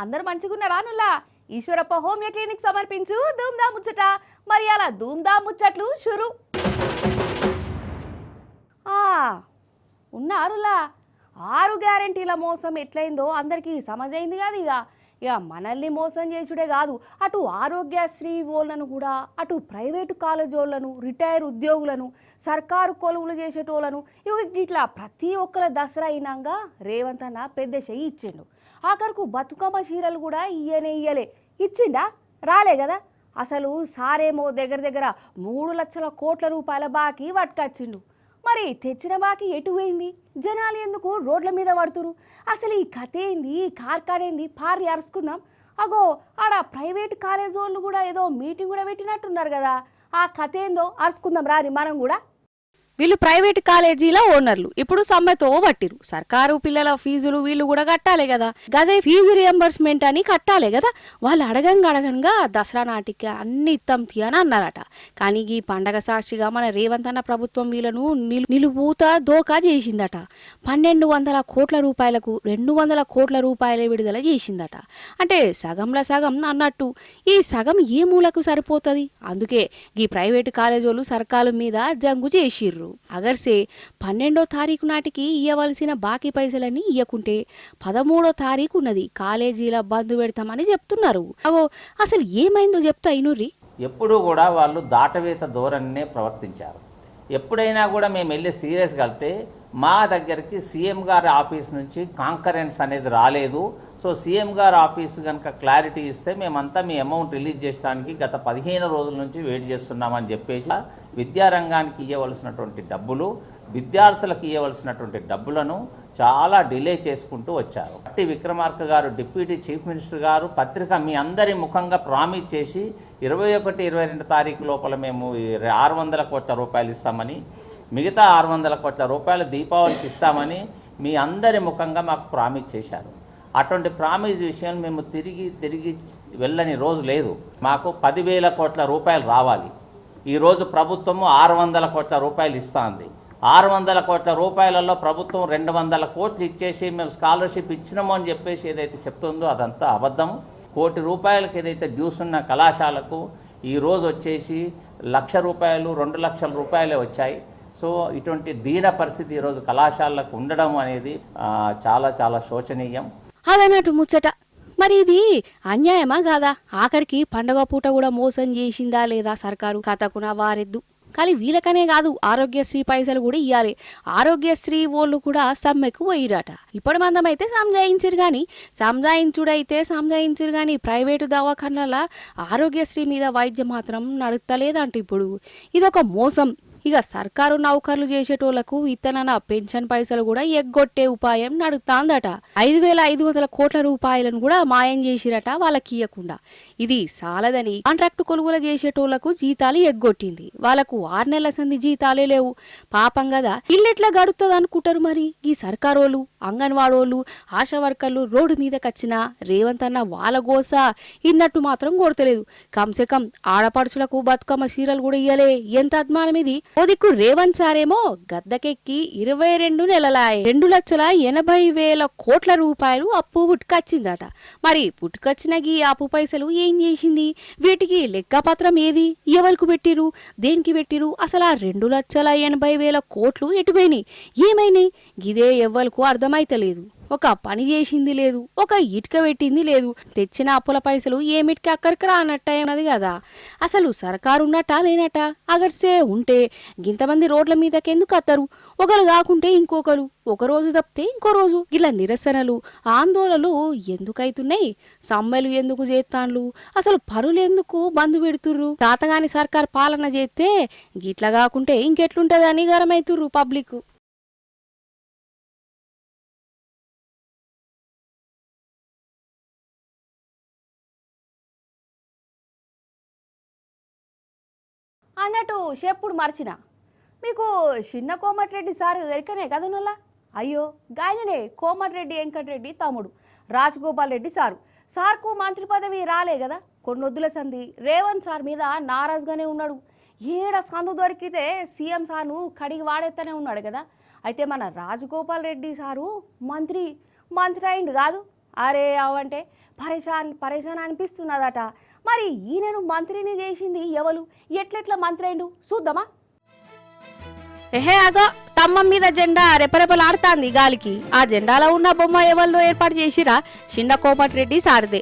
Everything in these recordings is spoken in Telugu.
అందరు మంచిగున్నారా నుల్లా ఈశ్వరప్ప హోమియో క్లినిక్ సమర్పించు ధూమ్దా ముచ్చట మరి అలా ధూమ్దా ముచ్చట్లు షురు ఉన్నారులా 6 గ్యారెంటీల మోసం ఎట్లయిందో అందరికీ సమజైంది కాదు. ఇక మనల్ని మోసం చేసుడే కాదు, అటు ఆరోగ్యశ్రీ వాళ్ళను కూడా, అటు ప్రైవేటు కాలేజ్ వాళ్ళను, రిటైర్ ఉద్యోగులను, సర్కారు కొలువులు చేసేటోళ్ళను ఇట్లా ప్రతి ఒక్కరి దసరా అయినాక రేవంత్ అన్న పెద్ద చెయ్యి ఇచ్చిండు. ఆఖరకు బతుకమ్మ చీరలు కూడా ఇయ్యలే. ఇచ్చిండా? రాలే కదా. అసలు సారేమో దగ్గర 3 లక్షల కోట్ల రూపాయల బాకీ పట్టుకొచ్చిండు. మరి తెచ్చిన బాకీ ఎటు పోయింది? జనాలు ఎందుకు రోడ్ల మీద పడుతురు? అసలు ఈ కథ ఏంది, ఈ కార్ఖానేంది పారి అరుచుకుందాం. అగో ఆడ ప్రైవేట్ కాలేజ్ వాళ్ళు కూడా ఏదో మీటింగ్ కూడా పెట్టినట్టున్నారు కదా. ఆ కథ ఏందో అరుచుకుందాం రాని మనం కూడా. వీళ్ళు ప్రైవేట్ కాలేజీల ఓనర్లు ఇప్పుడు సమ్మెతో పట్టిరు. సర్కారు పిల్లల ఫీజులు వీళ్ళు కూడా కట్టాలి కదా. గదే ఫీజు రియంబర్స్మెంట్ అని కట్టాలి కదా. వాళ్ళు అడగంగా దసరా నాటికి అన్ని ఇత్తం అని అన్నారట. కానీ ఈ పండగ సాక్షిగా మన రేవంత్ అన్న ప్రభుత్వం వీళ్ళను నిలువూత దోకా చేసిందట. 1200 కోట్ల రూపాయలకు 200 కోట్ల రూపాయల విడుదల చేసిందట. అంటే సగంలో సగం అన్నట్టు. ఈ సగం ఏ మూలకు సరిపోతుంది? అందుకే ఈ ప్రైవేటు కాలేజోళ్ళు సర్కారు మీద జంగు చేసిర్రు. అగర్సే 12వ తారీఖు నాటికి ఇయ్యవలసిన బాకీ పైసలని ఇయ్యకుంటే 13వ తారీఖు ఉన్నది కాలేజీల బంద్ పెడతామని చెప్తున్నారు. అవో అసలు ఏమైందో చెప్తా ఇనుర్రి. ఎప్పుడు కూడా వాళ్ళు దాటవేత ధోరణినే ప్రవర్తించారు. ఎప్పుడైనా కూడా మేము వెళ్ళి సీరియస్గా వెళ్తే మా దగ్గరికి సీఎం గారి ఆఫీస్ నుంచి కాంకరెన్స్ అనేది రాలేదు. సో సీఎం గారి ఆఫీస్ కనుక క్లారిటీ ఇస్తే మేమంతా మీ అమౌంట్ రిలీజ్ చేయడానికి గత 15 రోజుల నుంచి వెయిట్ చేస్తున్నామని చెప్పేసి విద్యారంగానికి ఇవ్వవలసినటువంటి డబ్బులు, విద్యార్థులకు ఇవ్వవలసినటువంటి డబ్బులను చాలా డిలే చేసుకుంటూ వచ్చారు. పట్టి విక్రమార్క గారు డిప్యూటీ చీఫ్ మినిస్టర్ గారు పత్రిక మీ అందరి ముఖంగా ప్రామిస్ చేసి 21, 22 తారీఖు లోపల మేము 600 కోట్ల రూపాయలు ఇస్తామని, మిగతా 600 కోట్ల రూపాయలు దీపావళికి ఇస్తామని మీ అందరి ముఖంగా మాకు ప్రామిస్ చేశారు. అటువంటి ప్రామిస్ విషయం మేము తిరిగి వెళ్ళని రోజు లేదు. మాకు 10,000 కోట్ల రూపాయలు రావాలి. ఈరోజు ప్రభుత్వము 600 కోట్ల రూపాయలు ఇస్తుంది. 600 కోట్ల రూపాయలలో ప్రభుత్వం 200 కోట్లు ఇచ్చేసి మేము స్కాలర్షిప్ ఇచ్చినాము అని చెప్పేసి ఏదైతే చెప్తుందో అదంతా అబద్ధం. 1 కోటి రూపాయలకు ఏదైతే డ్యూస్ ఉన్న కళాశాలకు ఈరోజు వచ్చేసి 1,00,000 రూపాయలు 2 లక్షల రూపాయలే వచ్చాయి. సో ఇటువంటి దీన పరిస్థితి ఈరోజు కళాశాలకు ఉండడం అనేది చాలా శోచనీయం. అదన్నట్టు ముచ్చట. మరి ఇది అన్యాయమా కాదా? ఆఖరికి పండగ పూట కూడా మోసం చేసిందా లేదా సర్కారు? కథకున వారెద్దు. కానీ వీళ్ళకనే కాదు, ఆరోగ్యశ్రీ పైసలు కూడా ఇవ్వాలి. ఆరోగ్యశ్రీ వాళ్ళు కూడా సమ్మెకు పోయిరట. ఇప్పటి మందం అయితే సంజాయించుడు కానీ ప్రైవేటు దవాఖానాల ఆరోగ్యశ్రీ మీద వైద్యం మాత్రం నడుస్తలేదంట. ఇప్పుడు ఇదొక మోసం. ఇక సర్కారు నౌకర్లు చేసేటోళ్లకు ఇతనన పెన్షన్ పైసలు కూడా ఎగ్గొట్టే ఉపాయం నడుస్తాందట. 5,500 కోట్ల రూపాయలను కూడా మాయం చేసిరట వాళ్ళకి ఇయ్యకుండా. ఇది సాలదని కాంట్రాక్టు కొలువులు చేసేటోళ్లకు జీతాలు ఎగ్గొట్టింది. వాళ్ళకు 6 నెలల సంధి జీతాలే లేవు. పాపం కదా, ఇల్లెట్లా గడుతుంది అనుకుంటారు. మరి ఈ సర్కారోళ్ళు, అంగన్వాడోళ్ళు, ఆశా వర్కర్లు రోడ్డు మీదకొచ్చినా రేవంత్ అన్న వాళ్ళ గోస ఇన్నట్టు మాత్రం కొడతలేదు. కంసే కం ఆడపడుచులకు బతుకమ్మ చీరలు కూడా ఇయ్యలే. ఎంత అద్మానం ఇది! ఓదిక్కు రేవంత్ సారేమో గద్దకెక్కి 22 నెలలాయే 2,80,000 కోట్ల రూపాయలు అప్పు పుట్టుకొచ్చిందట. మరి పుట్టుకొచ్చిన ఈ అప్పు పైసలు ఏం చేసింది? వీటికి లెక్కపత్రం ఏది? ఎవరికి పెట్టిరు? దేనికి పెట్టిరు? అసలు ఆ 2,80,000 కోట్లు ఎటుపోయినాయి? ఏమైనాయి? గిదే ఎవ్వరికి అర్థమైతలేదు. ఒక పని చేసింది లేదు, ఒక ఇటుక పెట్టింది లేదు. తెచ్చిన అప్పుల పైసలు ఏమిటికి అక్కడికి రానట్ట ఉన్నది కదా. అసలు సర్కారు ఉన్నట్టా లేనట్టా? అగర్సే ఉంటే గింతమంది రోడ్ల మీదకెందుకు అత్తరు? ఒకరు కాకుంటే ఇంకొకరు, ఒక రోజు తప్పితే ఇంకో రోజు ఇలా నిరసనలు, ఆందోళనలు ఎందుకైతున్నాయి? సమ్మెలు ఎందుకు చేస్తాన్లు? అసలు పరులు ఎందుకు బంధు పెడుతుర్రు? తాతగాని సర్కారు పాలన చేస్తే గిట్లా కాకుంటే ఇంకెట్లుంటదని గరమైతుర్రు పబ్లిక్. అన్నట్టు చెప్పుడు మర్చిన మీకు చిన్న కోమటిరెడ్డి సార్ ఎరికనే కదా నల్లా? అయ్యో గాయననే కోమటిరెడ్డి వెంకటరెడ్డి తమ్ముడు రాజగోపాల్ రెడ్డి సార్కు మంత్రి పదవి రాలే కదా. కొన్నొద్దుల సంధి రేవంత్ సార్ మీద నారాజుగానే ఉన్నాడు. ఏడ సందు దొరికితే సీఎం సార్ను కడిగి వాడేస్తూనే ఉన్నాడు కదా. అయితే మన రాజగోపాల్ రెడ్డి సారు మంత్రి అయిండు కాదు, అరే అవంటే పరేషాన్ అనిపిస్తున్నదట. మరి ఈయనను మంత్రిని చేసింది ఎవరు, ఎట్లెట్లా మంత్రి అయిండు చూద్దామా. ఎహే అగో స్తంభం మీద జెండా రెపరెపలాడుతాంది గాలికి. ఆ జెండాలో ఉన్న బొమ్మ ఎవరిదో ఏర్పాటు చేసిరా, చిన్న కోమటిరెడ్డి సారదే.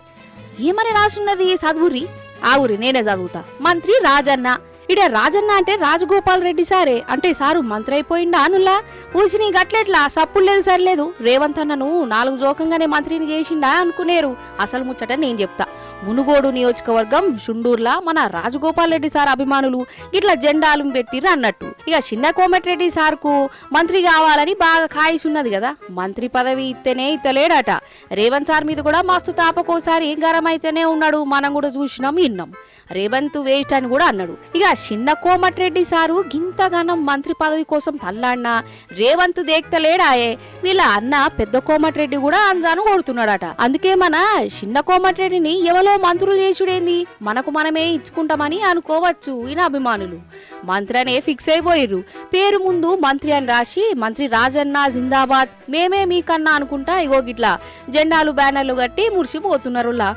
ఏమని రాసున్నది చదువురి? ఆ ఊరి నేనే చదువుతా. మంత్రి రాజన్న. ఇడే రాజన్న అంటే రాజగోపాల్ రెడ్డి సారే. అంటే సారు మంత్రి అయిపోయిండా అనుల్లా? ఊసిని గట్లెట్లా సప్పులు లేదు సరిలేదు. రేవంత్ అన్నను 4 జోకంగానే మంత్రిని చేసిండా అనుకునేరు. అసలు ముచ్చట నేను చెప్తా. మునుగోడు నియోజకవర్గం షుండూర్లా మన రాజగోపాల్ రెడ్డి సార్ అభిమానులు ఇట్లా జెండాలు పెట్టిర్రు అన్నట్టు. ఇక చిన్న కోమటిరెడ్డి సార్కు మంత్రి కావాలని బాగా కాయిసున్నది కదా. మంత్రి పదవి ఇస్తేనే ఇత్తలేడట. రేవంత్ సార్ మీద కూడా మస్తు తాపకోసారి గరం అయితేనే ఉన్నాడు. మనం కూడా చూసినాం విన్నాం. రేవంత్ వేస్ట్ అని కూడా అన్నాడు. ఇక చిన్న కోమటిరెడ్డి సారు గింతగానం మంత్రి పదవి కోసం తల్లాడినా రేవంత్ దేక్తలేడాయే. వీళ్ళ అన్న పెద్ద కోమటిరెడ్డి కూడా అంజాను కొడుతున్నాడట. అందుకే మన చిన్న కోమటిరెడ్డిని ఎవరో మంత్రులు చేసుడేంది, మనకు మనమే ఇచ్చుకుంటామని అనుకోవచ్చు ఈయన అభిమానులు. మంత్రి అనే ఫిక్స్ అయిపోయిర్రు. పేరు ముందు మంత్రి అని రాసి మంత్రి రాజన్న జిందాబాద్ మేమే మీకన్నా అనుకుంటా ఇగో గిట్లా జెండాలు బ్యానర్లు కట్టి మురిసిపోతున్నారులా.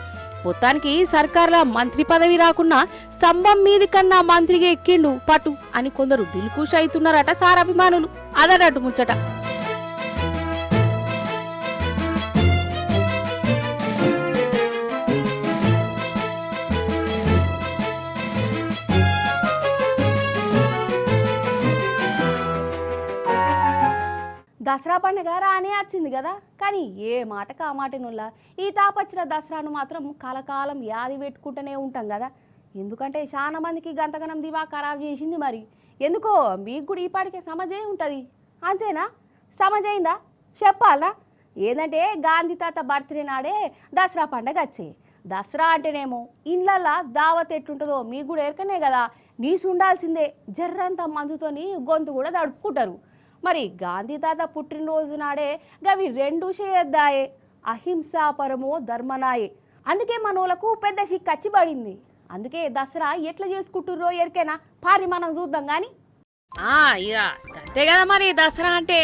మొత్తానికి సర్కార్ల మంత్రి పదవి రాకున్నా స్తంభం మీది కన్నా మంత్రిగా ఎక్కిండు పటు అని కొందరు దిల్కుష్ అవుతున్నారట సార్ అభిమానులు. అదనట్టు ముచ్చట. దసరా పండుగ రానే వచ్చింది కదా. కానీ ఏ మాటకు ఆ మాటనుల్లా ఈ తాపచ్చిన దసరాను మాత్రం కలకాలం యాది పెట్టుకుంటూనే ఉంటాం కదా. ఎందుకంటే చాలా మందికి గంతగనం దివా ఖరాబ్ చేసింది. మరి ఎందుకో మీకు కూడా ఈ పాటికే సమజే ఉంటుంది. అంతేనా? సమజైందా చెప్పాలా? ఏంటంటే గాంధీ తాత బర్త్డే నాడే దసరా పండుగ వచ్చే. దసరా అంటేనేమో ఇండ్లల్లా దావత్ ఎట్లుంటుందో మీకు కూడా ఎరకనే కదా. నీసు ఉండాల్సిందే. జర్రంత మందుతోని గొంతు కూడా తడుపుకుంటారు. మరి గాంధీ తాత పుట్టినరోజు నాడే గవి 2 చేయొద్దాయే. అహింసా పరమో ధర్మనాయే. అందుకే మనోళ్ళకు పెద్ద సిక్కచ్చి పడింది. అందుకే దసరా ఎట్లా చేసుకుంటుర్రో ఎరికేనా పారి మనం చూద్దాం గాని. ఇక అంతే కదా మరి. దసరా అంటే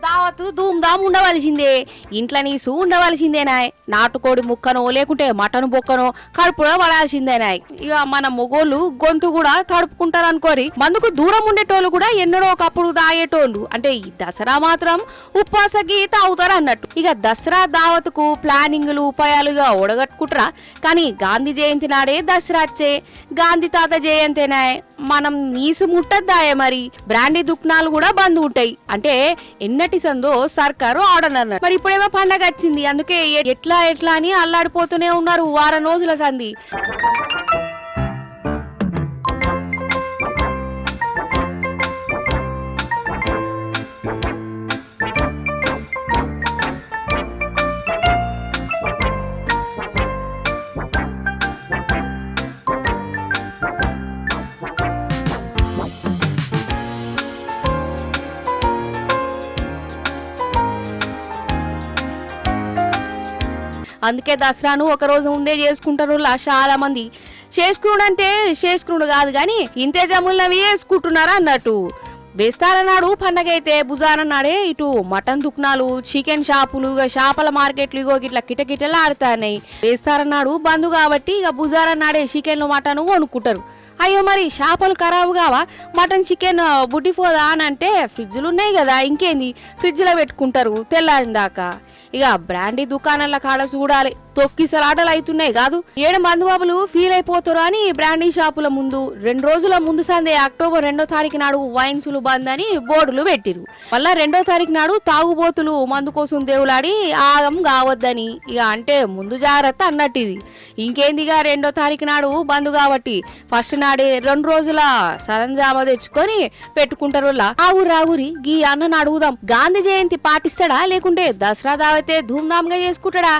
దావత్ ధూమ్ధామ్ ఉండవలసిందే. ఇంట్లో నీసు ఉండవలసిందేనా. నాటుకోడి ముక్కనో లేకుంటే మటన్ బొక్కనో కడుపులో పడాల్సిందేనాయ్. ఇక మన మొగోళ్ళు గొంతు కూడా తడుపుకుంటారు అనుకోరి. మందుకు దూరం ఉండేటోళ్ళు కూడా ఎన్నడో ఒకప్పుడు తాగేటోళ్ళు. అంటే ఈ దసరా మాత్రం ఉపాసకి తాగుతారు అన్నట్టు. ఇక దసరా దావత్కు ప్లానింగ్లు ఉపాయాలుగా ఒడగట్టుకుంటారా. కానీ గాంధీ జయంతి నాడే దసరా వచ్చే. గాంధీ తాత జయంతేనాయ్. మనం నీసు ముట్టద్దాయే. మరి బ్రాండీ దుకాణాలు కూడా బంద్ ఉంటాయి. అంటే ఎన్నటి సందో సర్కారు ఆర్డర్ అన్నారు. మరి ఇప్పుడేమో పండగ వచ్చింది. అందుకే ఎట్లా అని అల్లాడిపోతూనే ఉన్నారు వారం రోజుల సంధి. అందుకే దసరాను ఒక రోజు ముందే చేసుకుంటారు చాలా మంది. చేసుకున్నాడు అంటే చేసుకున్నాడు కాదు కానీ ఇంతే జములవి వేసుకుంటున్నారా అన్నట్టు. బేస్తార నాడు పండగ అయితే బుజార నాడే ఇటు మటన్ దుకాణాలు, చికెన్ షాపులు, ఇక చేపల మార్కెట్లు ఇగో ఇట్లా కిటకిటలు ఆడుతున్నాయి. బేస్తార నాడు బంద్ కాబట్టి ఇక బుజార నాడే చికెన్లు మటన్ కొనుక్కుంటారు. అయ్యో మరి చేపలు ఖరాబు కావా, మటన్ చికెన్ బుడ్డిపోదా అని అంటే ఫ్రిడ్జ్లు ఉన్నాయి కదా, ఇంకేంది ఫ్రిడ్జ్లో పెట్టుకుంటారు తెల్లారిన దాకా. ఇక బ్రాండీ దుకాణాల కాడ చూడాలి తొక్కిసలాటలు అవుతున్నాయి కాదు. 7 మంది బాబులు ఫీల్ అయిపోతారు అని బ్రాండీ షాపుల ముందు 2 రోజుల ముందు సందే అక్టోబర్ 2వ తారీఖు నాడు వైన్సులు బంద్ అని బోర్డులు పెట్టిరు. మళ్ళా 2వ తారీఖు నాడు తాగుబోతులు మందు కోసం దేవులాడి ఆగం కావద్దని. ఇక అంటే ముందు జాగ్రత్త అన్నట్టు ఇది. ఇంకేందిగా 2వ తారీఖు నాడు బంద్ కాబట్టి ఫస్ట్ నాడే 2 రోజుల సరంజామా తెచ్చుకొని పెట్టుకుంటారు. ఆ ఊరి గీ అన్నను అడుగుదాం, గాంధీ జయంతి పాటిస్తాడా లేకుంటే దసరా దావతే ధూమ్ధామ్ గా చేసుకుంటాడా?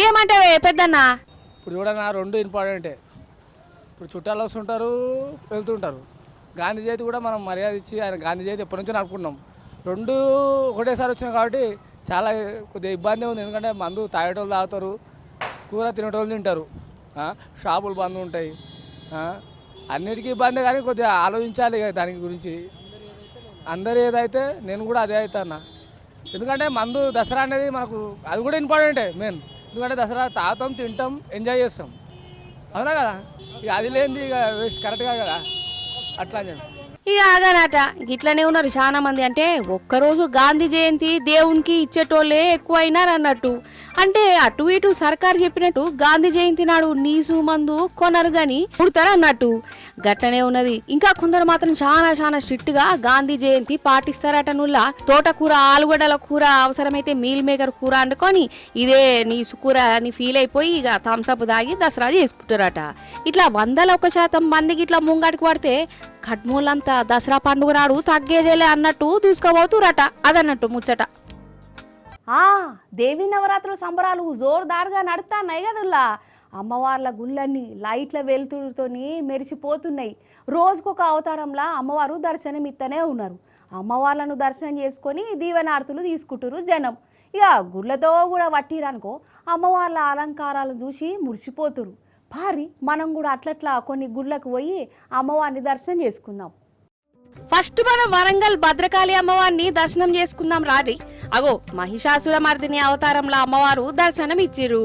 ఏమంటే పెద్దన్నా? ఇప్పుడు చూడన్నా 2 ఇంపార్టెంటే. ఇప్పుడు చుట్టాలు వస్తుంటారు వెళ్తుంటారు. గాంధీ జయంతి కూడా మనం మర్యాద ఇచ్చి ఆయన గాంధీ జయంతి ఎప్పటి నుంచో నడుపుకున్నాం. 2 ఒకటేసారి వచ్చినాయి కాబట్టి చాలా కొద్దిగా ఇబ్బంది ఉంది. ఎందుకంటే మందు తాగేటోళ్ళు తాగుతారు, కూర తినేటోళ్ళు తింటారు, షాపులు బంద్ ఉంటాయి, అన్నిటికీ ఇబ్బంది. కానీ కొద్దిగా ఆలోచించాలి దాని గురించి. అందరు ఏదైతే నేను కూడా అదే అవుతా అన్న. ఎందుకంటే మందు దసరా అనేది మనకు అది కూడా ఇంపార్టెంటే మెయిన్. ఎందుకంటే దసరా తాగుతాం, తింటాం, ఎంజాయ్ చేస్తాం. అవునా కదా? ఇక అది లేనిది ఇక వేస్ట్ కరెక్ట్గా కదా, అట్లా అని చెప్పి. ఇక ఆగానట గిట్లనే ఉన్నారు చాలా మంది. అంటే ఒక్కరోజు గాంధీ జయంతి దేవునికి ఇచ్చేటోళ్ళే ఎక్కువైనారు అన్నట్టు. అంటే అటు ఇటు సర్కారు చెప్పినట్టు గాంధీ జయంతి నాడు నీసు మందు కొనరు గాని పుడతారు అన్నట్టు. గట్లనే ఉన్నది. ఇంకా కొందరు మాత్రం చాలా స్ట్రిక్ట్ గా గాంధీ జయంతి పాటిస్తారట. నుల్లా తోటకూర, ఆలుగడ్డల కూర, అవసరమైతే మీల్ మేకర్ కూర వండుకొని ఇదే నీసు కూర అని ఫీల్ అయిపోయి ఇక థమ్స్అప్ దాగి దసరా చేసుకుంటారట. ఇట్లా 100% మందికి ఇట్లా ముంగటికి పడితే కట్మూలంతా దసరా పండుగ నాడు తగ్గేదేలే అన్నట్టు దూసుకుపోతురట. అదన్నట్టు ముచ్చట. దేవి నవరాత్రుల సంబరాలు జోరుదారుగా నడుస్తున్నాయి కదల్లా. అమ్మవార్ల గుళ్ళన్నీ లైట్ల వెలుతురుతోని మెరిసిపోతున్నాయి. రోజుకొక అవతారంలా అమ్మవారు దర్శనం ఇస్తూనే ఉన్నారు. అమ్మవార్లను దర్శనం చేసుకొని దీవెనార్తులు తీసుకుంటారు జనం. ఇక గుళ్ళతో కూడా వట్టిరనుకో అమ్మవార్ల అలంకారాలు చూసి మురిసిపోతురు. భారీ మనం కూడా అట్లట్లా కొన్ని గుళ్ళకు పోయి అమ్మవారిని దర్శనం చేసుకుందాం. ఫస్ట్ మనం వరంగల్ భద్రకాళి అమ్మవారిని దర్శనం చేసుకుందాం రారి. అగో మహిషాసుర మర్దిని అవతారంలో అమ్మవారు దర్శనం ఇచ్చిరు.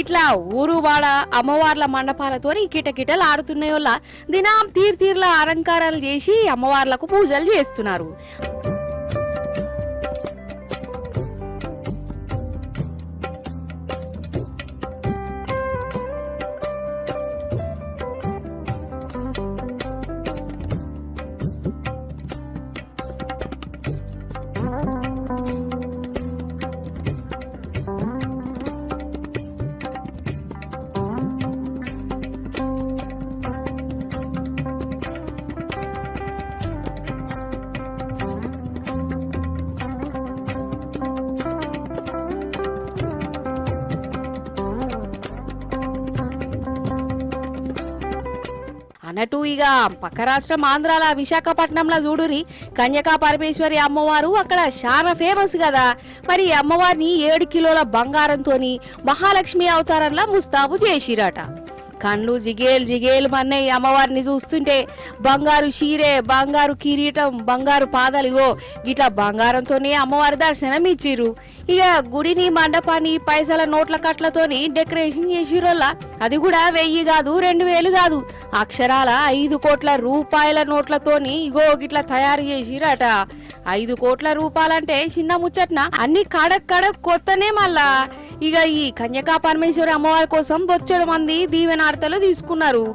ఇట్లా ఊరు వాడ అమ్మవార్ల మండపాలతో కిటకిటలు ఆడుతున్నాయోళ్ళ దినం తీర్ల అలంకారాలు చేసి అమ్మవార్లకు పూజలు చేస్తున్నారు. అన్నట్టు ఇక పక్క రాష్ట్రం ఆంధ్రాల విశాఖపట్నంలో చూడురి కన్యకా పరమేశ్వరి అమ్మవారు అక్కడ చాలా ఫేమస్ కదా. మరి అమ్మవారిని 7 కిలోల బంగారంతోని మహాలక్ష్మి అవతారంలా ముస్తాబు చేసిరట. కళ్ళు జిగేలు మన్నయ్య అమ్మవారిని చూస్తుంటే బంగారు చీరే, బంగారు కిరీటం, బంగారు పాదాలిగో గిట్లా బంగారంతోనే అమ్మవారి దర్శనం ఇచ్చిర్రు. ఇక గుడిని మండపాన్ని పైసల నోట్ల కట్లతోని డెకరేషన్ చేసిరోళ్ళ. అది కూడా 1000 కాదు 2000 కాదు, అక్షరాల 5 కోట్ల రూపాయల నోట్లతోని ఇగో గిట్లా తయారు చేసిరట. 5 కోట్ల రూపాయలంటే చిన్న ముచ్చట్న, అన్ని కడక్ కొత్తనే మళ్ళా. ఇక ఈ కన్యకా పరమేశ్వరి అమ్మవారి కోసం బొచ్చెడు మంది దీవెనార్తలు తీసుకున్నారు.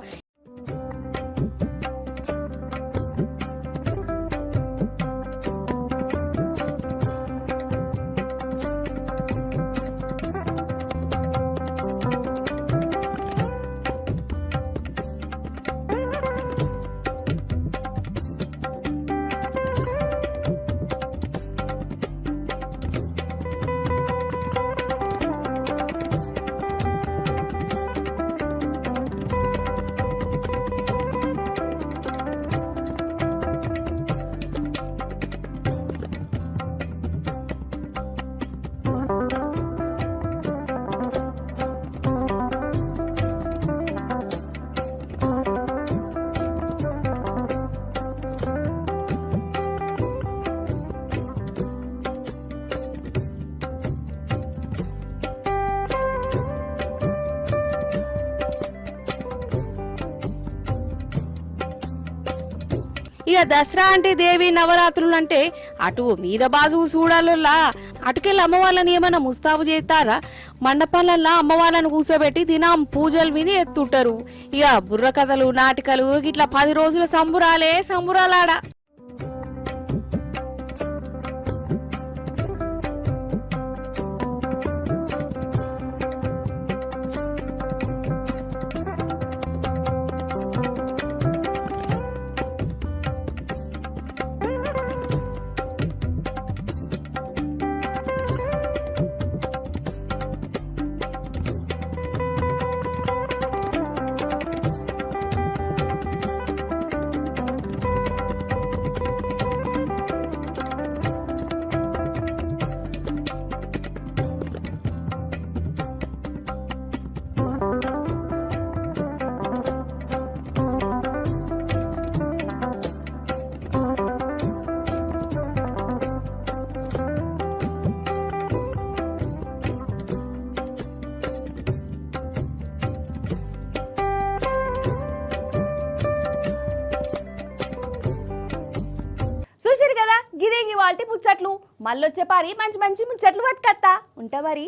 ఇక దసరా అంటే దేవి నవరాత్రులు అంటే అటు మీద బాజు చూడాలల్లా అటుకెళ్ళి అమ్మవాళ్ళని ఏమైనా ముస్తాబు చేస్తారా? మండపాలల్లా అమ్మవాళ్ళని కూర్చోబెట్టి దినం పూజలు విని ఎత్తుంటారు. ఇక బుర్ర కథలు, నాటికలు ఇట్లా 10 రోజుల సంబురాలాడ. మళ్ళొచ్చే పారి మంచి మంచి ముచ్చట్లు పట్టుకత్తా ఉంటా మరి.